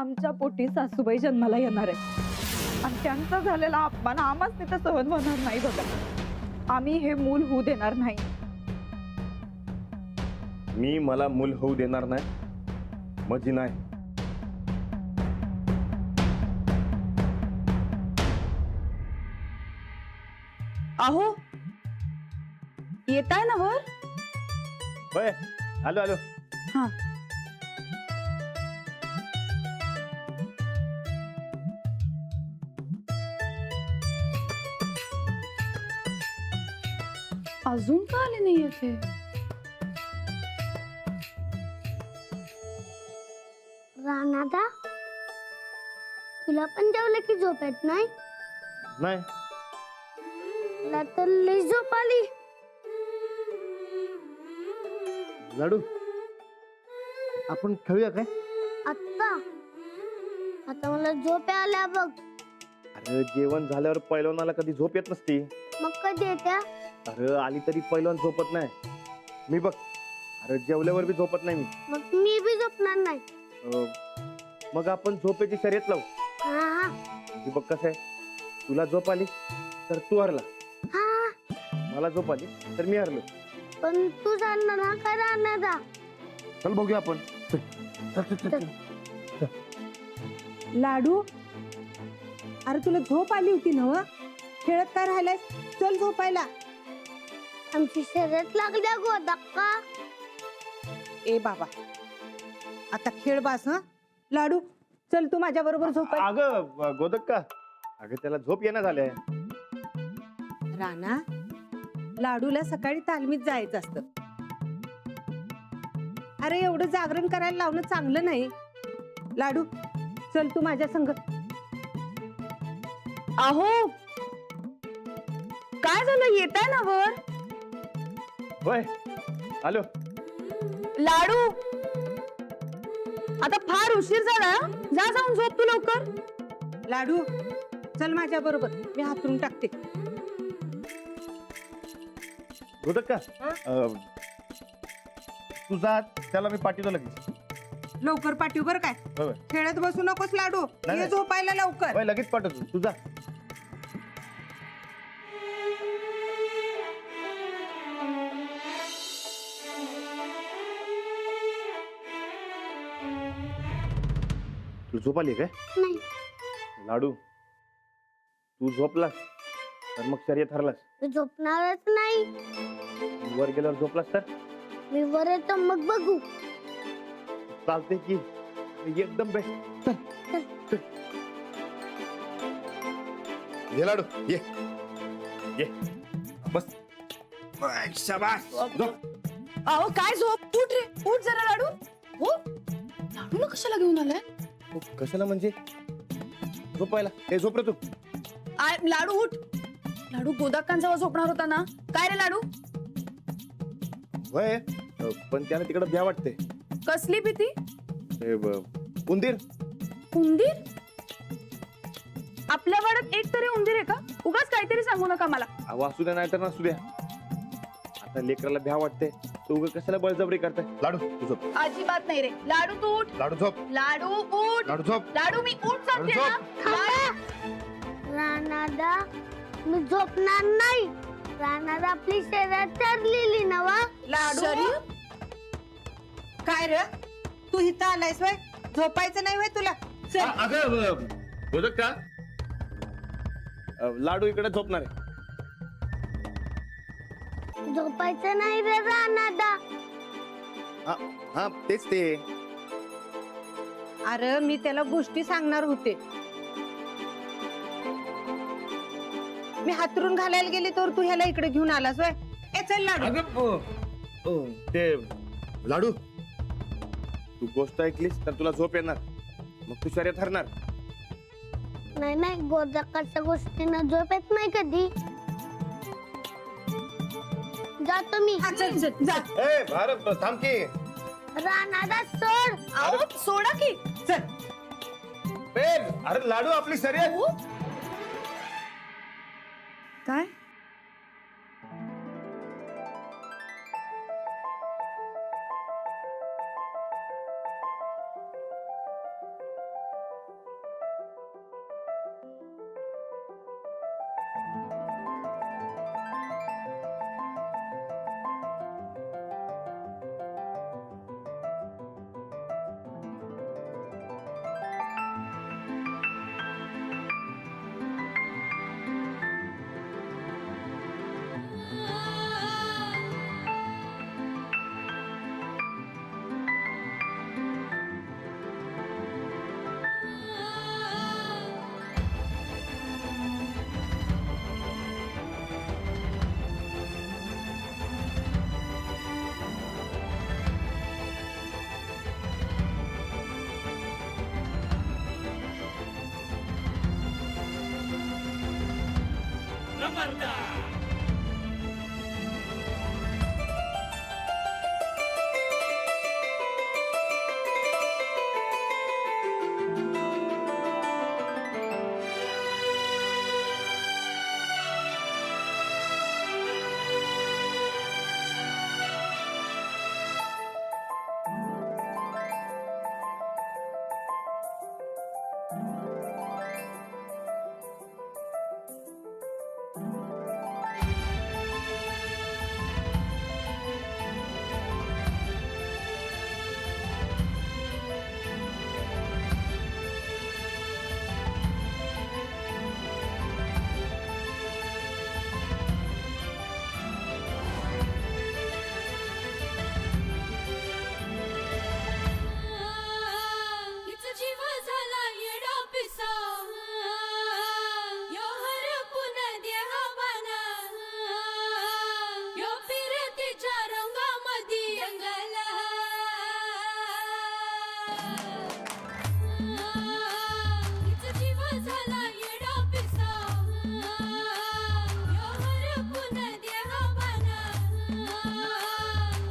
आमच्या पोटी सासूबाई जन्माला येणार आहे आणि त्यांचा झालेला अपमान आम्हाच तिथं सहन होणार नाही बघा. आम्ही हे मूल होऊ देणार नाही. मी मला मूल होऊ देणार नाही मजी नाही. अहो येताय ना वर. होय आलो आलो. हा अजून का आले नाही येते. राणादा तुला पण जेवलं की झोप येत नाही. नाही मला तर लई झोप आली. लाडू आपण खेळूया काय? आता आता मला झोप आल्या बघ. अरे जेवण झाल्यावर पैलवानाला कधी झोप येत नसती. मग कधी येत्या. अरे आली तरी पैलवान झोपत नाही. मी बघ अरे जेवल्यावर बी झोपत नाही मी. मग मी बी झोपणार नाही. मग आपण झोपेची शर्यत लावू. हा हा म्हणजे बघ कसं आहे तुला झोप आली तर तू हरला. हा मला झोप आली तर मी हरलो. पण तू जाणणार ना काय राणादा. चल बघूया आपण. लाडू अरे तुला झोप आली होती ना. खेळत काय राहिलाय. चल झोपायला. आमची शर्यत लागल्या गो धक्का. ए बाबा आता खेळ बास. हा लाडू चल तू माझ्या बरोबर झोपाय. अगं गोदक का अगं त्याला झोप येणं झालंय. राणा लाडूला सकाळी तालमीत जायचं असतं. अरे एवढं जागरण करायला लावणं चांगलं नाही. लाडू चल तू माझ्या संग. अहो काय झालं येताय ना वर. होय आलो. लाडू आता फार उशीर झाला. जा जाऊन झोप तू लवकर. लाडू चल माझ्या बरोबर. मी हातरून टाकते. गोदक का तू जा त्याला मी पाठवतो लगेच. लवकर पाठीव बर काय. होय खेळत बसू नकोस लाडू. नाही, ये नाही. झोपायला लवकर. होय लगेच पाठवतो तू जा. तू झोप आली काय? नाही लाडू तू झोपलास तर मग शर्यत हरलास. मी झोपणारच नाही. वर गेल्यावर झोपलास तर मी वर येतो मग बघू. चालते की एकदम बेस्ट. ये लाडू ये ये बस. शाबास झोप. अहो काय झोप. उठ रे उठ जरा लाडू. हो लाडूला कशाला घेऊन आलाय. कशाला म्हणजे झोपायला. हे झोप रे तू. लाडू उठ. लाडू गोदाकांजवळ झोपणार होता ना. काय रे लाडू. होय पण त्याने तिकडे भ्या वाटते. कसली भीती. उंदीर. उंदीर. आपल्या वाड्यात एक तरी उंदीर आहे का. उगाच काहीतरी सांगू नका मला. अहो असू द्या नाही तर नसू द्या. आता लेकराला भ्या वाटते तू उगा कशाला बळजबरी करताय. लाडू तू झोप. अजिबात नाही रे लाडू तू उठ. लाडू झोप. लाडू उठ. लाडू झोप. लाडू मी उठ सांगते लाडू ना. राणादा मी झोपणार नाही. राणादा आपली शर्यत ठरलेली नवा. लाडू काय रे तू इथं आलायस वय. झोपायचं नाही वय तुला. चल अगं बोलत का लाडू इकडे झोपणार आहे. झोपायचं नाही रे राणादा. हा तेच ते. अरे मी त्याला गोष्टी सांगणार होते. मी हातरून घालायला गेले तर तू ह्याला इकडे घेऊन आलास वय. ए चल लाडू. अगं ते लाडू तू गोष्ट ऐकलीस तर तुला झोप येणार. मग तू शर्यत हरणार. नाही नाही गोदकाच्या गोष्टीनं झोप येत नाही कधी. जातो मी. हा, चल चल जा. ए भारत थांब की. राणादा सोड. अहो सोडा की. चल अरे लाडू आपली शर्यत. काय हिचा जीव झाला येडा पिसा यो हरपून देहावाना यो फिरतीच्या रंगामधी रंगाला हिचा जीव झाला येडा पिसा यो हरपून देहावाना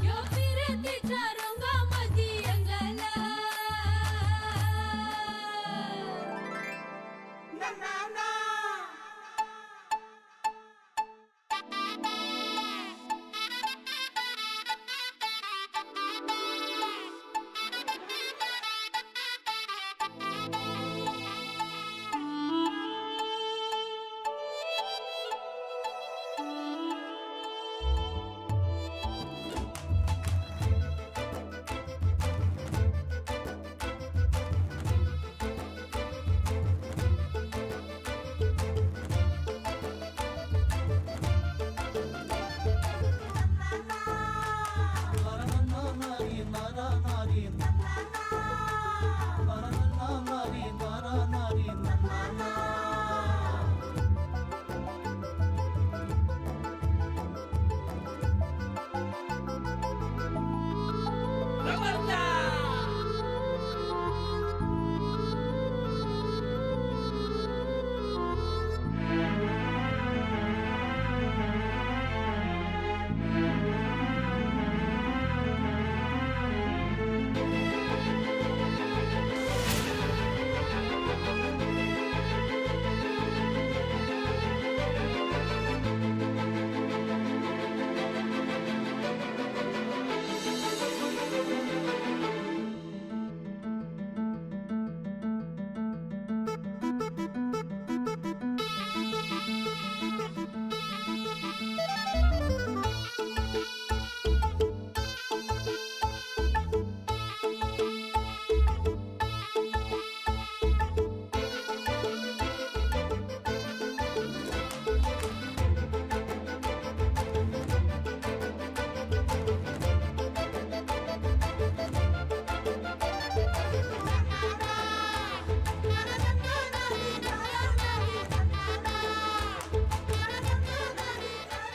यो फिरतीच्या रंगामधी रंगाला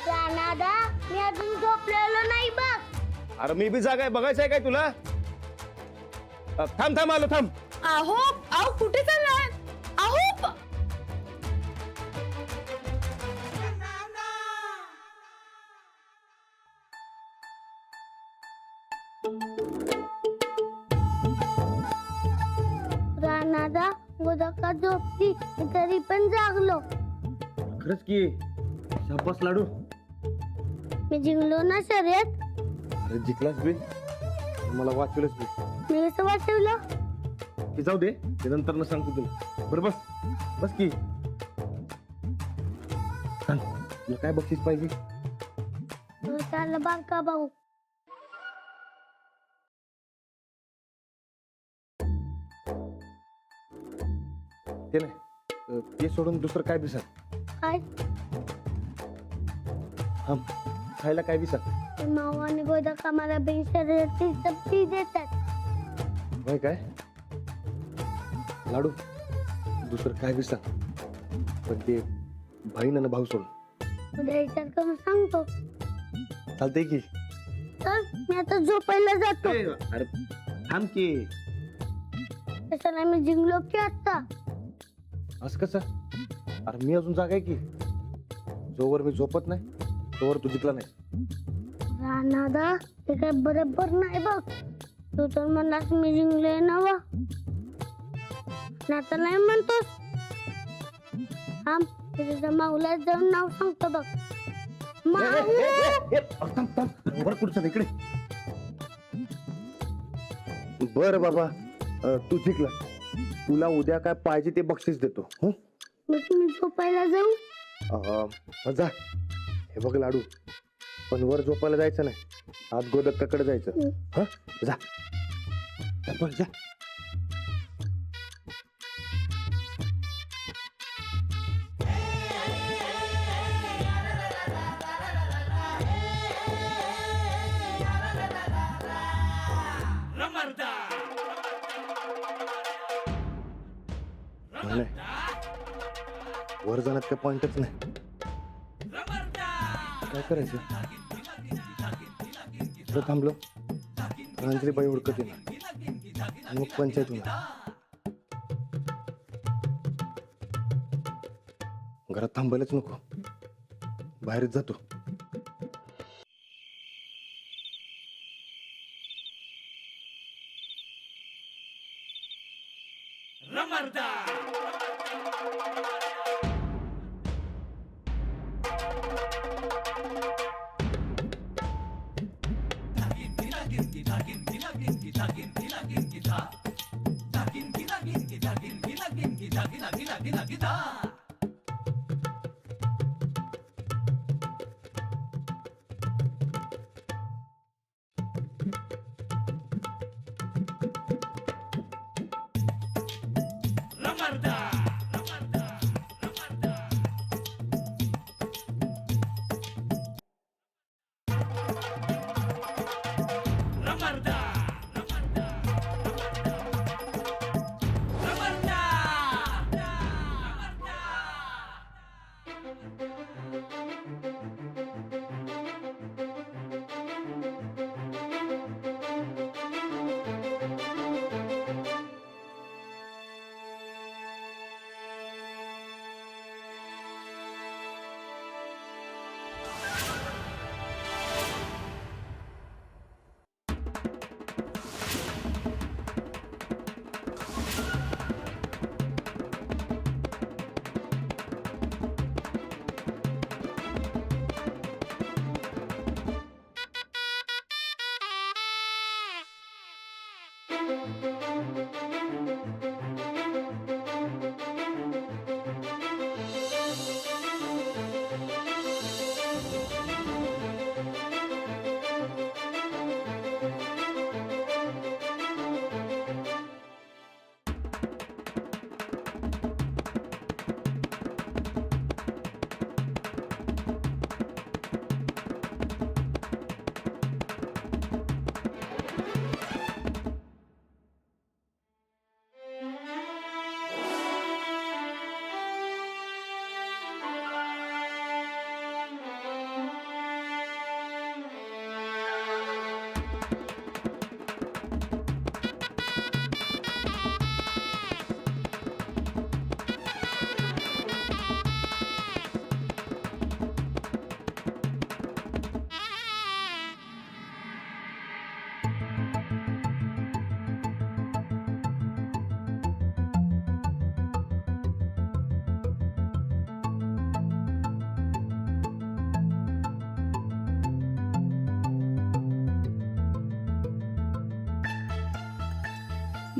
रानादा मी अजून झोपलेलो नाही बघ. अरे मी बी जागा आहे, बघायचं आहे काय तुला? थांब थांब आलो थांब. अहो अहो कुठे चाललाय? अहो रानादा गोदका झोपली मी तरी पण जागलो. खरंच की शाबास लाडू. मी जिंकलो ना शर्यत. अरे जिंकलास बी, मला वाचवलंच बी. मी कसं वाचवलं? ते जाऊ दे, ते नंतर न सांगतो तुला. बरं बस बस की. सांग तुला काय बक्षीस पाहिजे? त्याला बारका भाऊ. ते नाही, ते सोडून दुसरं काय बी सांग. काय? खायला काय बी सांग. ते माऊ आणि गोदका मला बिन शर्यतीचं फी देतात. होय काय? लाडू दुसरं काय बी सांग, पण ते बहीण आणि भाऊ सोड. उद्या विचार करून सांगतो. चालतंय की. तर मी आता झोपायला जातो. अरे थांब की. कशाला मी जिंकलो की आता? असं कसं? अरे मी अजून जागा आहे की. जोवर मी झोपत नाही तोवर तू जिंकला नाही. राणादा ते काय बरोबर नाही बघ. तू तर म्हणलास मी जिंकले ना वा. आता नाही म्हणतोस. तुझ्या माऊला जाऊन नाव सांगतो बघ. वर कुठचं इकडे. बर बाबा, तू जिंकला. तुला उद्या काय पाहिजे ते बक्षीस देतो. मग मी झोपायला जाऊ. जा. हे बघ लाडू, पण वर झोपायला जायचं नाही. आत गोदक्काकडे जायचं. हा जा जा. नाही, वर जाण्यात काही पॉइंटच नाही. काय करायचं. इथं थांबलो अंजलीबाई हुडकत येणार आणि मग पंचायत होणार. घरात थांबायलाच नको, बाहेरच जातो.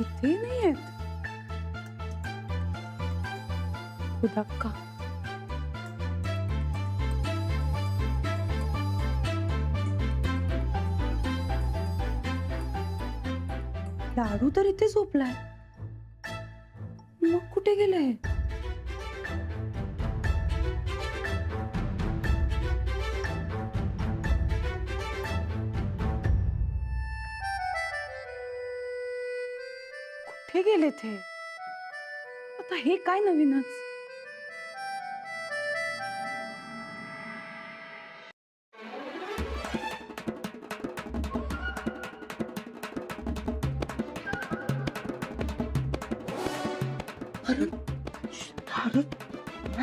इथे नाही आहेत. उदाक्का लाडू तर इथे झोपलाय. मग कुठे गेलाय. कुठे गेले ते. आता हे काय नवीनच.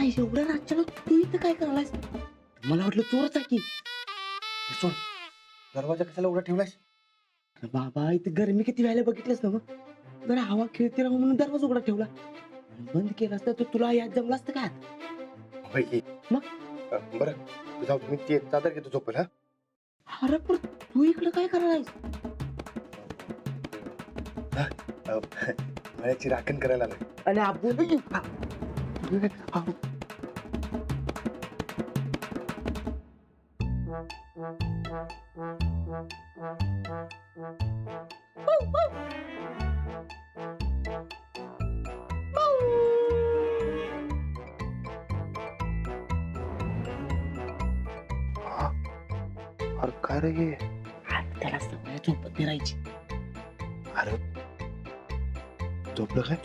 नाही एवढ्या रातच्याला तू इथं काय करायलास? मला वाटलं चोरच आहे की. हे सोड, दरवाजा कशाला उघडा ठेवलायस? अरे बाबा इथं गरमी किती व्हायला बघितलंस ना मग. जरा हवा खेळते राहू म्हणून दरवाजा उघडा ठेवला. बंद केला असता तर तुला याद जमला असतं का? होय. मग? बरं तू जाऊ, मी ती चादर घेतो झोपेल. हा अरे पण तू इकडे काय करायलास? मळ्याची राखण करायला आलोय. आणि आपण अरे काय रे हे? त्याला सगळ्या झोपत फिरायची. अरे झोपलं काय?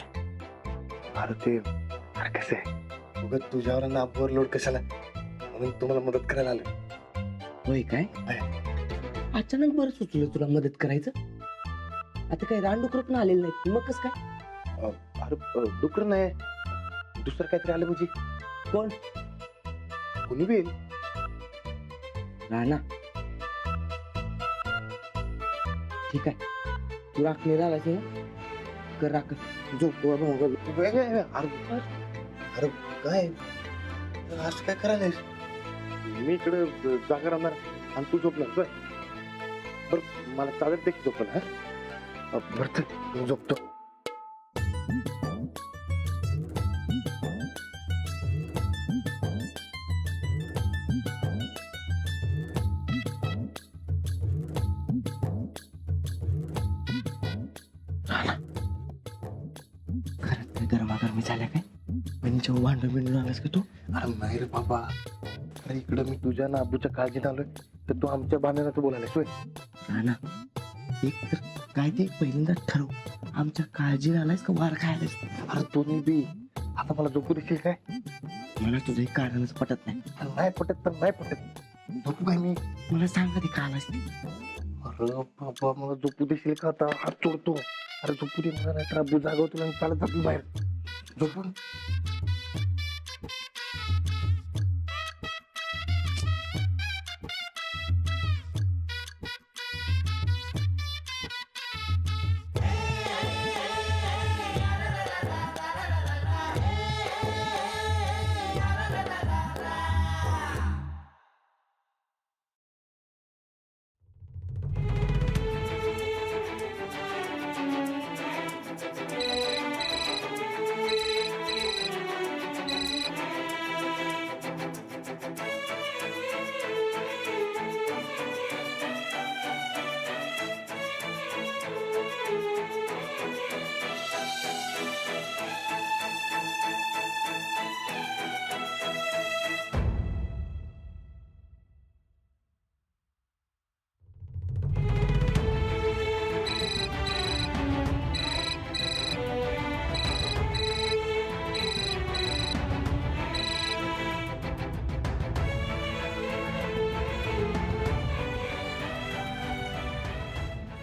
अरे ते अरे कसं आहे उगत तुझ्यावर ना ओव्हरलोड कशाला, म्हणून तुम्हाला मदत करायला आलोय. होय काय? अचानक बरं सुचलं तुला मदत करायचं. आता काय रानडुकर पण आलेलं नाही मग कस काय? अरे डुकर नाही, दुसरं काहीतरी आलं म्हणजे. कोण? कुणी बी येईल. राणा. ठीक आहे तू राखणी राहायची ना कर राख झोप. अरे अरे काय असं काय करायला? मी इकडे जागा राहणार आणि तू झोपणार. बरं मला चालत देखील झोपल. हा बरं चल, मी झोपतो. खरंच काय गरमागरमी झाल्या काय? म्हणजे भांडण बिंडून आलास का तू? अरे नाही रे बाबा, अरे इकडं मी तुझ्या ना आबूच्या काळजीत आलोय तर तू आमच्या भांडणाचं बोलायला सोय. राणा एक तर काय ते पहिल्यांदा ठरव. आमच्या काळजी आलायस का वार खायलास? अरे तू बी आता मला झोपू देशील काय? मला तुझं एक कारणच पटत नाही. नाही पटत तर नाही पटत, झोपू काय मी? मला सांग कधी का आलास? अरे बाबा मला झोपू देशील का? आता हात तोडतो. अरे झोपू दे मला, नाही तर आबू जागवतो आणि चालत जातो बाहेर. झोपून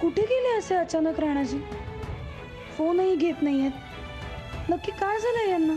कुठे गेले असे अचानक राणाजी? फोनही घेत नाहीयेत. नक्की काय झालंय यांना?